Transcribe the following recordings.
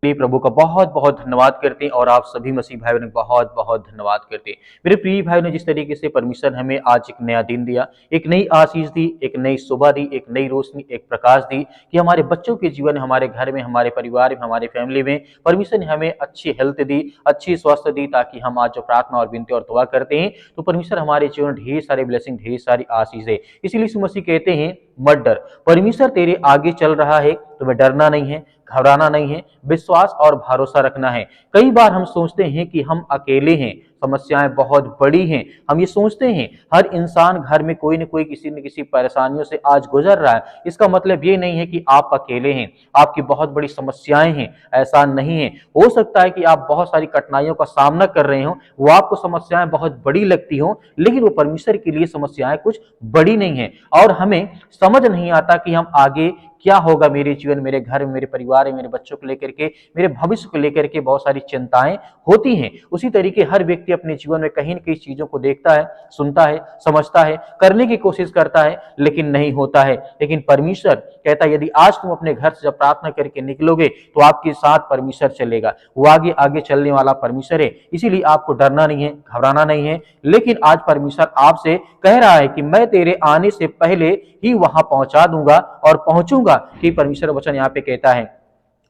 लिए प्रभु का बहुत बहुत धन्यवाद करते हैं और आप सभी मसीह भाई बहनों का बहुत बहुत धन्यवाद करते हैं। मेरे प्रिय भाई ने जिस तरीके से परमेश्वर हमें आज एक नया दिन दिया, एक नई आशीष दी, एक नई सुबह दी, एक नई रोशनी, एक प्रकाश दी कि हमारे बच्चों के जीवन में, हमारे घर में, हमारे परिवार में, हमारे फैमिली में परमेश्वर ने हमें अच्छी हेल्थ दी, अच्छी स्वास्थ्य दी, ताकि हम आज जो प्रार्थना और विनती और दुआ करते हैं तो परमेश्वर हमारे जीवन ढेर सारे ब्लेसिंग, ढेर सारी आशीष है। इसीलिए यीशु मसीह कहते हैं मत डर, परमेश्वर तेरे आगे चल रहा है, तुम्हें डरना नहीं है, घबराना नहीं है, विश्वास और भरोसा रखना है। कई बार हम सोचते हैं कि हम अकेले हैं, समस्याएं बहुत बड़ी हैं, हम ये सोचते हैं हर इंसान घर में कोई न कोई किसी न किसी परेशानियों से आज गुजर रहा है। इसका मतलब ये नहीं है कि आप अकेले हैं, आपकी बहुत बड़ी समस्याएं हैं, ऐसा नहीं है। हो सकता है कि आप बहुत सारी कठिनाइयों का सामना कर रहे हो, वो आपको समस्याएं बहुत बड़ी लगती हो, लेकिन वो परमेश्वर के लिए समस्याएं कुछ बड़ी नहीं है। और हमें समझ नहीं आता कि हम आगे क्या होगा, मेरे जीवन, मेरे घर में, मेरे परिवार में, मेरे बच्चों को लेकर के, मेरे भविष्य को लेकर के बहुत सारी चिंताएं होती हैं। उसी तरीके हर व्यक्ति अपने जीवन में कहीं न कहीं चीजों को देखता है, सुनता है, समझता है, करने की कोशिश करता है, लेकिन नहीं होता है। लेकिन परमेश्वर कहता है यदि आज तुम अपने घर से जब प्रार्थना करके निकलोगे तो आपके साथ परमेश्वर चलेगा, वो आगे आगे चलने वाला परमेश्वर है। इसीलिए आपको डरना नहीं है, घबराना नहीं है। लेकिन आज परमेश्वर आपसे कह रहा है कि मैं तेरे आने से पहले ही वहां पहुंचा दूंगा और पहुंचूंगा, कि परमेश्वर वचन यहाँ पे कहता है।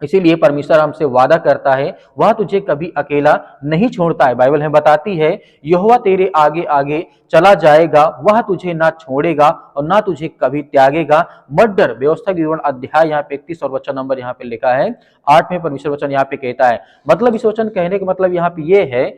इसीलिए परमेश्वर हमसे वादा करता है, वह तुझे कभी अकेला नहीं छोड़ता है। बाइबल हमें बताती है यहोवा तेरे आगे आगे चला जाएगा, वह तुझे ना छोड़ेगा और ना तुझे कभी त्यागेगा। मत डर, व्यवस्था की विवरण अध्याय यहाँ पे 31 और वचन नंबर यहाँ पे लिखा है 8 में परमेश्वर वचन यहाँ पे कहता है। मतलब इस वचन कहने का मतलब यहाँ पे ये है,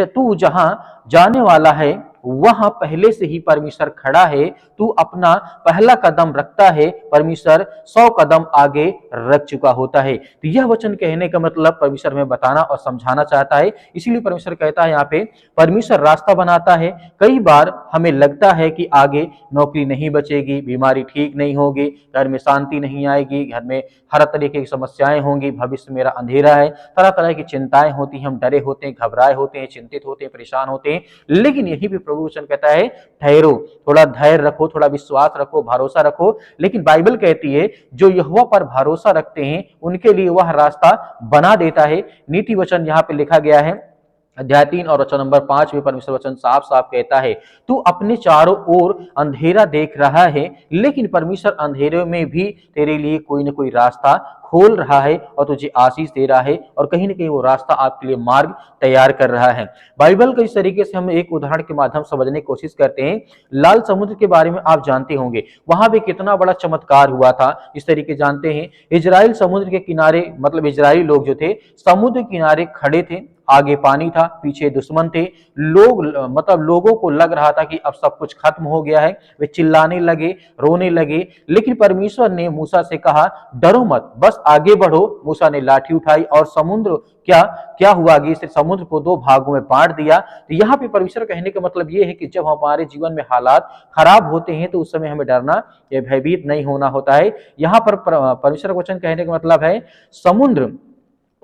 तू जहां जाने वाला है वहां पहले से ही परमेश्वर खड़ा है। तू अपना पहला कदम रखता है, परमेश्वर 100 कदम आगे रख चुका होता है। तो यह वचन कहने का मतलब परमेश्वर में बताना और समझाना चाहता है। इसीलिए परमेश्वर कहता है यहाँ पे परमेश्वर रास्ता बनाता है। कई बार हमें लगता है कि आगे नौकरी नहीं बचेगी, बीमारी ठीक नहीं होगी, घर में शांति नहीं आएगी, घर में हर तरीके की समस्याएं होंगी, भविष्य मेरा अंधेरा है, तरह तरह की चिंताएं होती हैं, हम डरे होते हैं, घबराए होते हैं, चिंतित होते हैं, परेशान होते हैं। लेकिन यही भी प्रभु वचन कहता है ठहरो, थोड़ा धैर्य रखो, थोड़ा विश्वास रखो, भरोसा रखो। लेकिन बाइबल कहती है जो यहोवा पर भरोसा रखते हैं उनके लिए वह रास्ता बना देता है। नीति वचन यहाँ पे लिखा गया है अध्याय 3 और वचन नंबर 5 में परमेश्वर वचन साफ साफ कहता है, तू अपने चारों ओर अंधेरा देख रहा है, लेकिन परमेश्वर अंधेरे में भी तेरे लिए कोई ना कोई रास्ता खोल रहा है और तुझे आशीष दे रहा है, और कहीं ना कहीं वो रास्ता आपके लिए मार्ग तैयार कर रहा है। बाइबल को इस तरीके से हम एक उदाहरण के माध्यम से समझने की कोशिश करते हैं। लाल समुद्र के बारे में आप जानते होंगे, वहां भी कितना बड़ा चमत्कार हुआ था। इस तरीके जानते हैं, इजराइल समुद्र के किनारे, मतलब इजरायली लोग जो थे समुद्र किनारे खड़े थे, आगे पानी था, पीछे दुश्मन थे। लोग, मतलब लोगों को लग रहा था कि अब सब कुछ खत्म हो गया है, वे चिल्लाने लगे, रोने लगे। लेकिन परमेश्वर ने मूसा से कहा डरो मत, बस आगे बढ़ो। मूसा ने लाठी उठाई और समुद्र क्या क्या हुआ, आगे से समुद्र को 2 भागों में बांट दिया। तो यहाँ पे परमेश्वर कहने का मतलब ये है कि जब हमारे जीवन में हालात खराब होते हैं तो उस समय हमें डरना या भयभीत नहीं होना होता है। यहाँ पर परमेश्वर वचन कहने का मतलब है समुद्र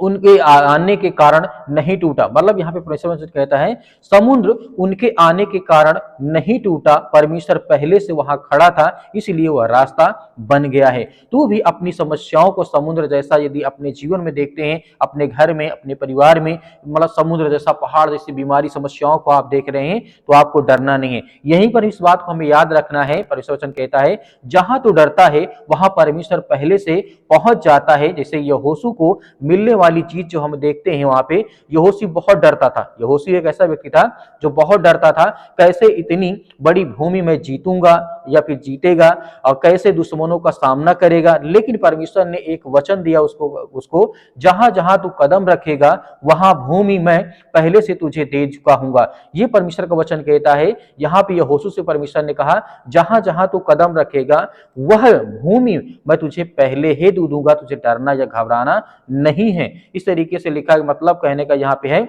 उनके आने के कारण नहीं टूटा। मतलब यहाँ पे परमेश्वर कहता है समुद्र उनके आने के कारण नहीं टूटा, परमेश्वर पहले से वहां खड़ा था, इसलिए वह रास्ता बन गया है। तू भी अपनी समस्याओं को समुद्र जैसा यदि अपने जीवन में देखते हैं, अपने घर में, अपने परिवार में, मतलब समुद्र जैसा, पहाड़ जैसी बीमारी, समस्याओं को आप देख रहे हैं तो आपको डरना नहीं है। यहीं पर इस बात को हमें याद रखना है। परमेश्वर वचन कहता है जहां तू डरता है वहां परमेश्वर पहले से पहुंच जाता है। जैसे यहोशू को मिलने वाली चीज जो हम देखते हैं, वहां पे यहोशू बहुत डरता था। यहोशू एक ऐसा व्यक्ति था जो बहुत डरता था, कैसे इतनी बड़ी भूमि में जीतूंगा या फिर जीतेगा और कैसे दुश्मनों का सामना करेगा। लेकिन परमेश्वर ने एक वचन दिया उसको जहां जहां तू कदम रखेगा वहां भूमि मैं पहले से तुझे दे चुका हूंगा। ये परमेश्वर का वचन कहता है। यहाँ पे यहोशू से परमेश्वर ने कहा जहां जहां तू कदम रखेगा वह भूमि मैं तुझे पहले ही दे दूंगा, तुझे डरना या घबराना नहीं है। इस तरीके से लिखा, मतलब कहने का यहाँ पे है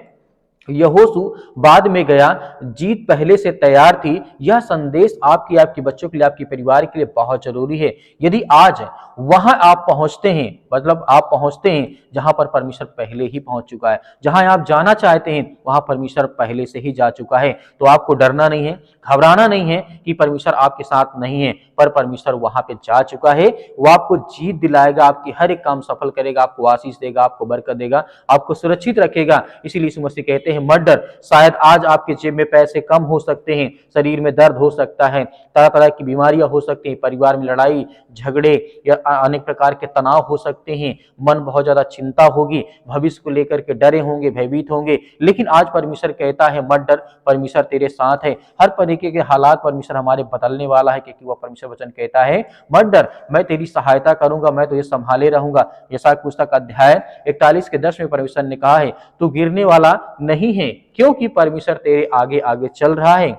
यहोशू बाद में गया, जीत पहले से तैयार थी। यह संदेश आपकी, आपके बच्चों के लिए, आपके परिवार के लिए बहुत जरूरी है। यदि आज वहां आप पहुंचते हैं, मतलब आप पहुंचते हैं जहां पर परमेश्वर पहले ही पहुंच चुका है, जहां आप जाना चाहते हैं वहां परमेश्वर पहले से ही जा चुका है, तो आपको डरना नहीं है, घबराना नहीं है कि परमेश्वर आपके साथ नहीं है, पर परमेश्वर वहां पे जा चुका है। वो आपको जीत दिलाएगा, आपकी हर एक काम सफल करेगा, आपको आशीष देगा, आपको बरकत देगा, आपको सुरक्षित रखेगा। इसीलिए यीशु मसीह कहते हैं मत डर। शायद आज आपके जेब में पैसे कम हो सकते हैं, शरीर में दर्द हो सकता है, तरह तरह की बीमारियां हो सकती हैं, परिवार में लड़ाई झगड़े या अनेक प्रकार के तनाव हो सकते हैं, मन बहुत ज्यादा चिंता होगी, भविष्य को लेकर के डरे होंगे, भयभीत होंगे, लेकिन आज परमेश्वर कहता है मत डर, परमेश्वर तेरे साथ है। हर तरीके के हालात परमेश्वर हमारे बदलने वाला है, क्योंकि वह परमेश्वर वचन कहता है मत डर, मैं तेरी सहायता करूंगा, मैं तुझे संभाले रहूंगा। यशायाह पुस्तक अध्याय 41 के 10 में परमेश्वर ने कहा है तू गिरने वाला नहीं है, क्योंकि परमेश्वर तेरे आगे आगे चल रहा है।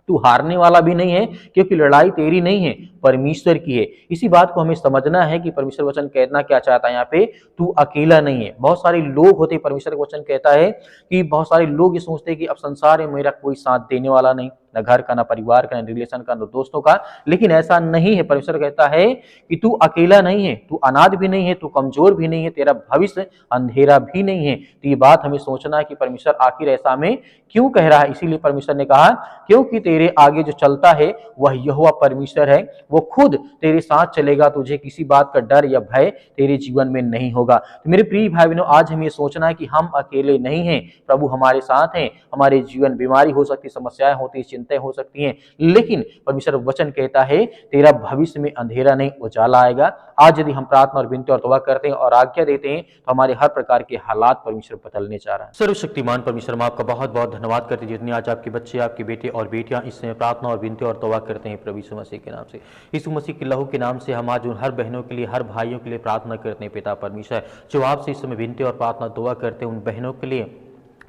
तू हारने वाला भी नहीं है, क्योंकि लड़ाई तेरी नहीं है, परमेश्वर की है। इसी बात को हमें समझना है कि परमेश्वर वचन कहना क्या चाहता है यहाँ पे, तू अकेला नहीं है। बहुत सारे लोग होते, परमेश्वर वचन कहता है कि बहुत सारे लोग ये सोचते हैं कि अब संसार में मेरा कोई साथ देने वाला नहीं, न घर का, न परिवार का, न रिलेशन का, न दोस्तों का, लेकिन ऐसा नहीं है। परमेश्वर कहता है कि तू अकेला नहीं है, तू अनाथ भी नहीं है, तू कमजोर भी नहीं है, तेरा भविष्य अंधेरा भी नहीं है। तो ये बात हमें सोचना है कि परमेश्वर आखिर ऐसा में क्यों कह रहा है। इसीलिए परमेश्वर ने कहा क्योंकि तेरे आगे जो चलता है वह यहोवा परमेश्वर है, वो खुद तेरे साथ चलेगा, तुझे किसी बात का डर या भय तेरे जीवन में नहीं होगा। तो मेरे प्रिय भाई बहनों, आज हमें सोचना है कि हम अकेले नहीं हैं, प्रभु हमारे साथ हैं। हमारे जीवन बीमारी हो सकती, समस्याएं होती, चिंताएं हो सकती हैं, लेकिन परमेश्वर वचन कहता है तेरा भविष्य में अंधेरा नहीं उजाला आएगा। आज यदि हम प्रार्थना और विनती और तौबा करते हैं और आज्ञा देते हैं तो हमारे हर प्रकार के हालात परमेश्वर बदलने जा रहा है। सर्वशक्तिमान परमेश्वर, मैं आपका बहुत बहुत धन्यवाद करते हैं जितने आज आपके बच्चे, आपके बेटे और बेटियां इस समय प्रार्थना और विनती और तौबा करते हैं प्रभु यीशु मसीह के नाम से। यीशु मसीह के लहू के नाम से हम आज उन हर बहनों के लिए, हर भाइयों के लिए प्रार्थना करते हैं पिता परमेश्वर, जो आपसे इस समय विनती और प्रार्थना दुआ करते हैं, उन बहनों के लिए,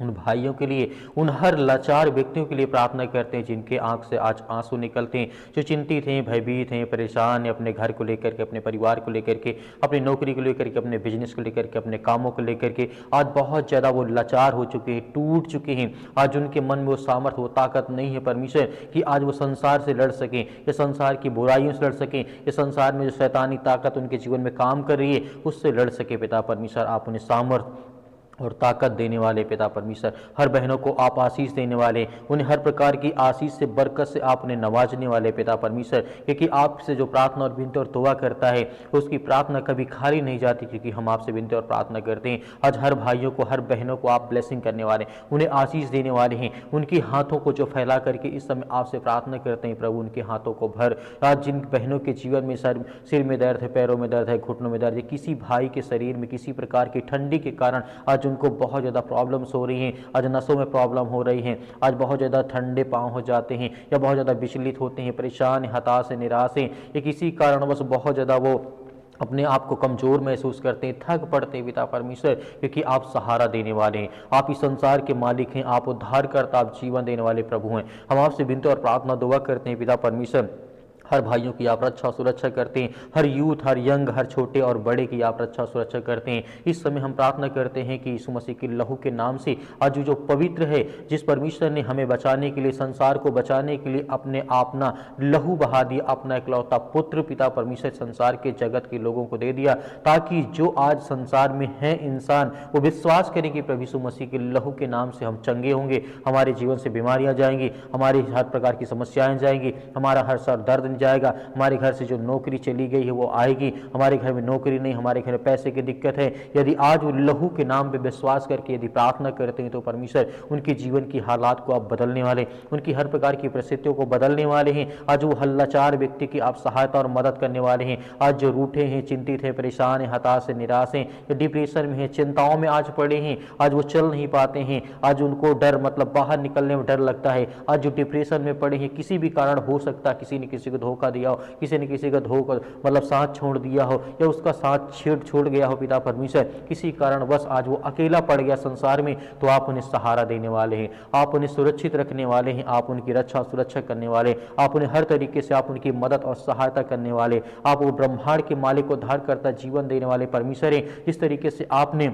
उन भाइयों के लिए, उन हर लाचार व्यक्तियों के लिए प्रार्थना करते हैं जिनके आंख से आज आंसू निकलते हैं, जो चिंतित हैं, भयभीत हैं, परेशान हैं, अपने घर को लेकर के, अपने परिवार को लेकर के, अपनी नौकरी को लेकर के, अपने बिजनेस को लेकर के, अपने कामों को लेकर के आज बहुत ज़्यादा वो लाचार हो चुके हैं, टूट चुके हैं। आज उनके मन में वो सामर्थ्य, वो ताकत नहीं है परमेश्वर कि आज वो संसार से लड़ सकें, या संसार की बुराइयों से लड़ सकें, या संसार में जो शैतानी ताकत उनके जीवन में काम कर रही है उससे लड़ सके। पिता परमेश्वर, आप उन्हें सामर्थ्य और ताकत देने वाले पिता परमेश्वर, हर बहनों को आप आशीष देने वाले, उन्हें हर प्रकार की आशीष से, बरकत से आप उन्हें नवाजने वाले पिता परमेश्वर, क्योंकि आपसे जो प्रार्थना और विनती और दुआ करता है उसकी प्रार्थना कभी खाली नहीं जाती, क्योंकि हम आपसे विनती और प्रार्थना करते हैं। आज हर भाइयों को, हर बहनों को आप ब्लेसिंग करने वाले, उन्हें आशीष देने वाले हैं। उनकी हाथों को जो फैला करके इस समय आपसे प्रार्थना करते हैं प्रभु, उनके हाथों को भर। आज जिन बहनों के जीवन में सिर में दर्द है, पैरों में दर्द है, घुटनों में दर्द है, किसी भाई के शरीर में किसी प्रकार की ठंडी के कारण आज उनको बहुत ज़्यादा प्रॉब्लम्स हो रही हैं, आज नसों में प्रॉब्लम हो रही हैं, आज बहुत ज़्यादा ठंडे पाँव हो जाते हैं, या बहुत ज़्यादा विचलित होते हैं, परेशान, हताश, निराश हैं, या किसी कारणवश बहुत ज़्यादा वो अपने आप को कमज़ोर महसूस करते हैं, थक पड़ते हैं पिता परमेश्वर, क्योंकि आप सहारा देने वाले हैं, आप इस संसार के मालिक हैं, आप उद्धारकर्ता, आप जीवन देने वाले प्रभु हैं। हम आपसे विनती और प्रार्थना दुआ करते हैं पिता परमेश्वर, हर भाइयों की आप रक्षा सुरक्षा करते हैं, हर यूथ, हर यंग, हर छोटे और बड़े की आप रक्षा सुरक्षा करते हैं। इस समय हम प्रार्थना करते हैं कि यीशु मसीह के लहू के नाम से आज जो पवित्र है, जिस परमेश्वर ने हमें बचाने के लिए, संसार को बचाने के लिए अपने अपना लहू बहा दिया, अपना इकलौता पुत्र पिता परमेश्वर संसार के जगत के लोगों को दे दिया, ताकि जो आज संसार में है इंसान वो विश्वास करें कि प्रभु यीशु मसीह के लहू के नाम से हम चंगे होंगे, हमारे जीवन से बीमारियां जाएंगी, हमारी हर प्रकार की समस्याएं जाएंगी, हमारा हर सर दर्द जाएगा, हमारे घर से जो नौकरी चली गई है वो आएगी, हमारे घर में नौकरी नहीं, हमारे घर में पैसे की दिक्कत है। यदि आज वो लहू के नाम पे विश्वास करके यदि प्रार्थना करते हैं तो परमेश्वर उनके जीवन की हालात को आप बदलने वाले, उनकी हर प्रकार की परिस्थितियों को बदलने वाले हैं। आज वो हल्लाचार व्यक्ति की आप सहायता और मदद करने वाले हैं। आज जो रूठे हैं, चिंतित है, परेशान है, हताश है, निराश है, या डिप्रेशन में है, चिंताओं में आज पड़े हैं, आज वो चल नहीं पाते हैं, आज उनको डर, मतलब बाहर निकलने में डर लगता है, आज जो डिप्रेशन में पड़े हैं, किसी भी कारण हो सकता है, किसी ने किसी को धोखा दिया हो, किसी ने किसी का धोखा मतलब साथ छोड़ दिया हो, या उसका साथ छोड़ गया हो पिता परमेश्वर, किसी कारणवश आज वो अकेला पड़ गया संसार में, तो आप उन्हें सहारा देने वाले हैं, आप उन्हें सुरक्षित रखने वाले हैं, आप उनकी रक्षा सुरक्षा करने वाले, आप उन्हें हर तरीके से आप उनकी मदद और सहायता करने वाले, आप वो ब्रह्मांड के मालिक को उद्धारकर्ता, जीवन देने वाले परमेश्वर हैं। जिस तरीके से आपने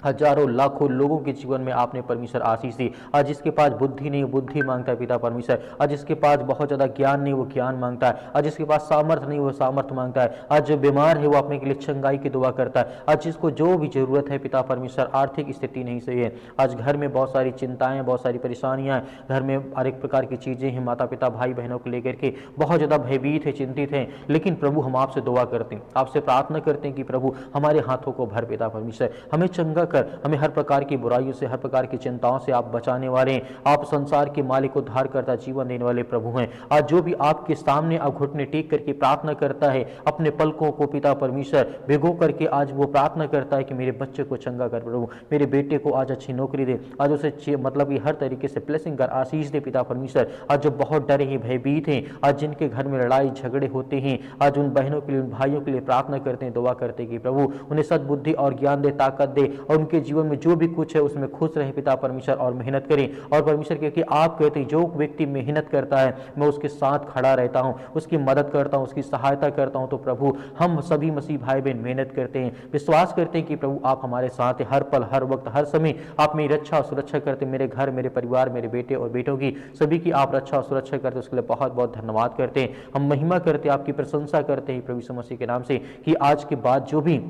हजारों लाखों लोगों के जीवन में आपने परमेश्वर आशीष दी। आज जिसके पास बुद्धि नहीं, वो बुद्धि मांगता है पिता परमेश्वर। आज जिसके पास बहुत ज़्यादा ज्ञान नहीं, वो ज्ञान मांगता है। आज जिसके पास सामर्थ्य नहीं, वो सामर्थ्य मांगता है। आज जो बीमार है, वो अपने के लिए चंगाई की दुआ करता है। आज जिसको जो भी जरूरत है पिता परमेश्वर, आर्थिक स्थिति नहीं सही है, आज घर में बहुत सारी चिंताएं, बहुत सारी परेशानियां, घर में हर एक प्रकार की चीज़ें हैं, माता पिता भाई बहनों को लेकर के बहुत ज़्यादा भयभीत है, चिंतित हैं, लेकिन प्रभु हम आपसे दुआ करते हैं, आपसे प्रार्थना करते हैं कि प्रभु हमारे हाथों को भर पिता परमेश्वर, हमें चंगा कर, हमें हर प्रकार की बुराइयों से, हर प्रकार की चिंताओं से आप बचाने वाले हैं। आप संसार के मालिक, उद्धार करता, जीवन देने वाले प्रभु हैं। आज जो भी आपके सामने अब घुटने टेक करके प्रार्थना करता है, अपने पलकों को पिता परमेश्वर भिगो करके आज वो प्रार्थना करता है कि मेरे बच्चे को चंगा कर प्रभु, मेरे बेटे को आज अच्छी नौकरी दे, आज उसे मतलब कि हर तरीके से ब्लेसिंग कर, आशीष दे पिता परमेश्वर। आज जो बहुत डरे हैं, भयभीत हैं, आज जिनके घर में लड़ाई झगड़े होते हैं, आज उन बहनों के लिए, उन भाइयों के लिए प्रार्थना करते हैं, दुआ करते हैं कि प्रभु उन्हें सद्बुद्धि और ज्ञान दे, ताकत दे, और उनके जीवन में जो भी कुछ है उसमें खुश रहे पिता परमेश्वर, और मेहनत करें। और परमेश्वर क्योंकि आप कहते हैं जो व्यक्ति मेहनत करता है मैं उसके साथ खड़ा रहता हूं, उसकी मदद करता हूं, उसकी सहायता करता हूं। तो प्रभु हम सभी मसीह भाई बहन मेहनत करते हैं, विश्वास करते हैं कि प्रभु आप हमारे साथ हैं, हर पल, हर वक्त, हर समय आप मेरी रक्षा और सुरक्षा करते हैं। मेरे घर, मेरे परिवार, मेरे बेटे और बेटों की, सभी की आप रक्षा और सुरक्षा करते हैं, उसके लिए बहुत बहुत धन्यवाद करते हैं। हम महिमा करते हैं, आपकी प्रशंसा करते हैं प्रभु यीशु मसीह के नाम से, कि आज के बाद जो भी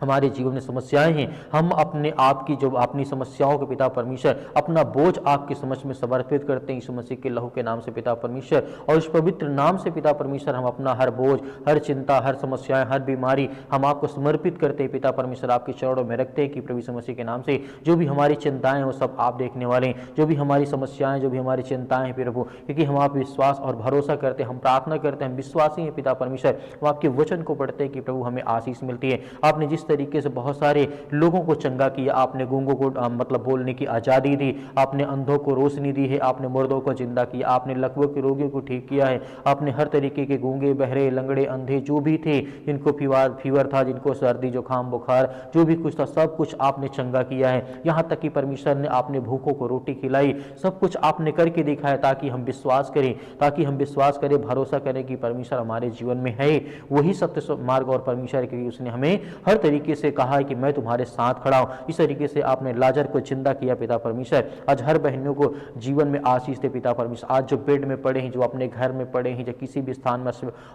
हमारे जीवन में समस्याएं हैं, हम अपने आप की जो अपनी समस्याओं के पिता परमेश्वर, अपना बोझ आपके समझ में समर्पित करते हैं यीशु मसीह के लहू के नाम से पिता परमेश्वर, और उस पवित्र नाम से पिता परमेश्वर हम अपना हर बोझ, हर चिंता, हर समस्याएं, हर बीमारी हम आपको समर्पित करते हैं पिता परमेश्वर, आपके चरणों में रखते हैं कि प्रभु यीशु मसीह के नाम से जो भी हमारी चिंताएं हैं वो सब आप देखने वाले हैं, जो भी हमारी समस्याएं, जो भी हमारी चिंताएं हैं प्रभु, क्योंकि हम आप विश्वास और भरोसा करते हैं, हम प्रार्थना करते हैं, हम विश्वासी हैं पिता परमेश्वर, हम आपके वचन को पढ़ते हैं कि प्रभु हमें आशीष मिलती है। आपने जिस तरीके से बहुत सारे लोगों को चंगा किया, आपने गूंगों को मतलब बोलने की आजादी दी, आपने अंधों को रोशनी दी है, आपने मुर्दों को जिंदा किया, आपने लकवों के रोगियों को ठीक किया है, आपने हर तरीके के गूंगे, बहरे, लंगड़े, अंधे जो भी थे, जिनको फीवर था, जिनको सर्दी जुकाम बुखार जो भी कुछ था, सब कुछ आपने चंगा किया है। यहाँ तक कि परमेश्वर ने आपने भूखों को रोटी खिलाई, सब कुछ आपने करके दिखाया, ताकि हम विश्वास करें, ताकि हम विश्वास करें, भरोसा करें कि परमेश्वर हमारे जीवन में है, वही सत्य मार्ग और परमेश्वर, क्योंकि उसने हमें हर तरीके से कहा है कि मैं तुम्हारे साथ खड़ा हूं। इस तरीके से आपने लाजर को जिंदा किया पिता परमेश्वर। आज हर बहनों को जीवन में आशीष दे पिता परमेश्वर। आज जो बेड में पड़े हैं, जो अपने घर में पड़े हैं, जो किसी भी स्थान में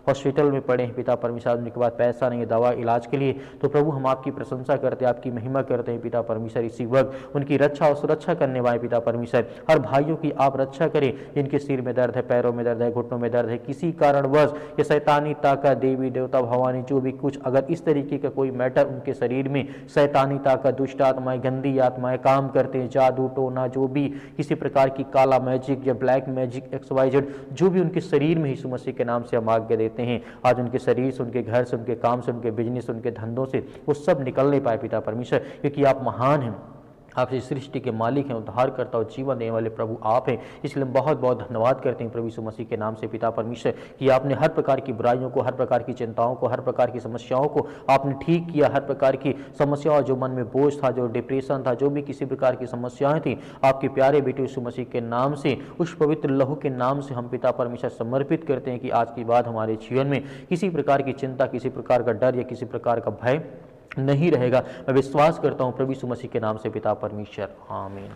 हॉस्पिटल में पड़े हैं पिता परमेश्वर, उनके पास पैसा नहीं है दवा इलाज के लिए, तो प्रभु हम आपकी प्रशंसा करते हैं, आपकी महिमा करते हैं पिता परमेश्वर। इसी वक्त उनकी रक्षा और सुरक्षा करने वाले पिता परमेश्वर, हर भाइयों की आप रक्षा करें, जिनके सिर में दर्द है, पैरों में दर्द है, घुटनों में दर्द है, किसी कारणवश ये शैतानी ताकत, देवी देवता भवानी जो भी कुछ, अगर इस तरीके का कोई मैटर उनके शरीर में, शैतानी ताकत, दुष्ट आत्माएं, गंदी आत्माएं काम करते हैं, जादू टोना, जो भी किसी प्रकार की काला मैजिक या ब्लैक मैजिक XYZ जो भी उनके शरीर में यीशु मसीह के नाम से हम आज्ञा देते हैं, आज उनके शरीर से, उनके घर से, उनके काम से, उनके बिजनेस, उनके धंधों से वो सब निकलने पाए पिता परमेश्वर, क्योंकि आप महान हैं, आप इस सृष्टि के मालिक हैं, उद्धार करता और जीवन देने वाले प्रभु आप हैं। इसलिए हम बहुत बहुत धन्यवाद करते हैं प्रभु यीशु मसीह के नाम से पिता परमेश्वर, कि आपने हर प्रकार की बुराइयों को, हर प्रकार की चिंताओं को, हर प्रकार की समस्याओं को आपने ठीक किया। हर प्रकार की समस्याओं, जो मन में बोझ था, जो डिप्रेशन था, जो भी किसी प्रकार की समस्याएं थी, आपके प्यारे बेटे यीशु मसीह के नाम से, उस पवित्र लहू के नाम से हम पिता परमेश्वर समर्पित करते हैं कि आज के बाद हमारे जीवन में किसी प्रकार की चिंता, किसी प्रकार का डर या किसी प्रकार का भय नहीं रहेगा। मैं विश्वास करता हूँ प्रभु यीशु मसीह के नाम से पिता परमेश्वर, आमीन।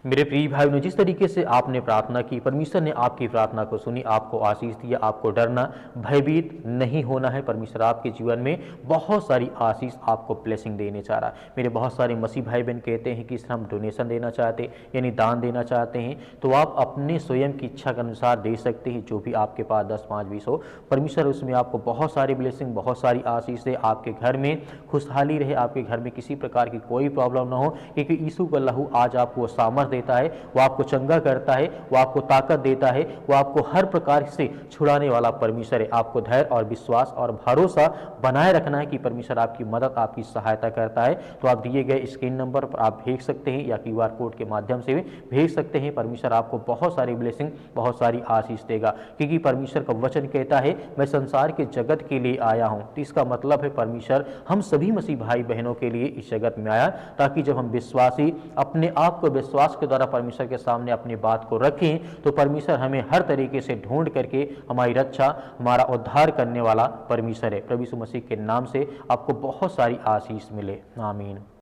मेरे प्रिय भाई ने जिस तरीके से आपने प्रार्थना की, परमेश्वर ने आपकी प्रार्थना को सुनी, आपको आशीष दिया। आपको डरना, भयभीत नहीं होना है। परमेश्वर आपके जीवन में बहुत सारी आशीष, आपको ब्लेसिंग देने चाह रहा है। मेरे बहुत सारे मसीह भाई बहन कहते हैं कि सर हम डोनेशन देना चाहते हैं, यानी दान देना चाहते हैं, तो आप अपने स्वयं की इच्छा के अनुसार दे सकते हैं, जो भी आपके पास 10, 5, 20 हो। परमेश्वर उसमें आपको बहुत सारी ब्लेसिंग, बहुत सारी आशीष दे, आपके घर में खुशहाली रहे, आपके घर में किसी प्रकार की कोई प्रॉब्लम ना हो, क्योंकि यीशु का लहू आज आपको सामर्थ देता है, वो आपको चंगा करता है, वो आपको ताकत देता है, वो आपको हर प्रकार से छुड़ाने वाला परमेश्वर है। आपको धैर्य और विश्वास और भरोसा बनाए रखना है कि परमेश्वर आपकी मदद, आपकी सहायता करता है। तो आप दिए गए स्क्रीन नंबर पर आप भेज सकते हैं या QR कोड के माध्यम से भी भेज सकते हैं। परमेश्वर आपको बहुत सारी ब्लेसिंग, बहुत सारी आशीष देगा, क्योंकि परमेश्वर का वचन कहता है मैं संसार के जगत के लिए आया हूं। तो इसका मतलब है परमेश्वर हम सभी मसीह भाई बहनों के लिए इस जगत में आया, ताकि जब हम विश्वासी अपने आप को विश्वास के द्वारा परमेश्वर के सामने अपनी बात को रखें, तो परमेश्वर हमें हर तरीके से ढूंढ करके हमारी रक्षा, हमारा उद्धार करने वाला परमेश्वर है। प्रभु यीशु मसीह के नाम से आपको बहुत सारी आशीष मिले, आमीन।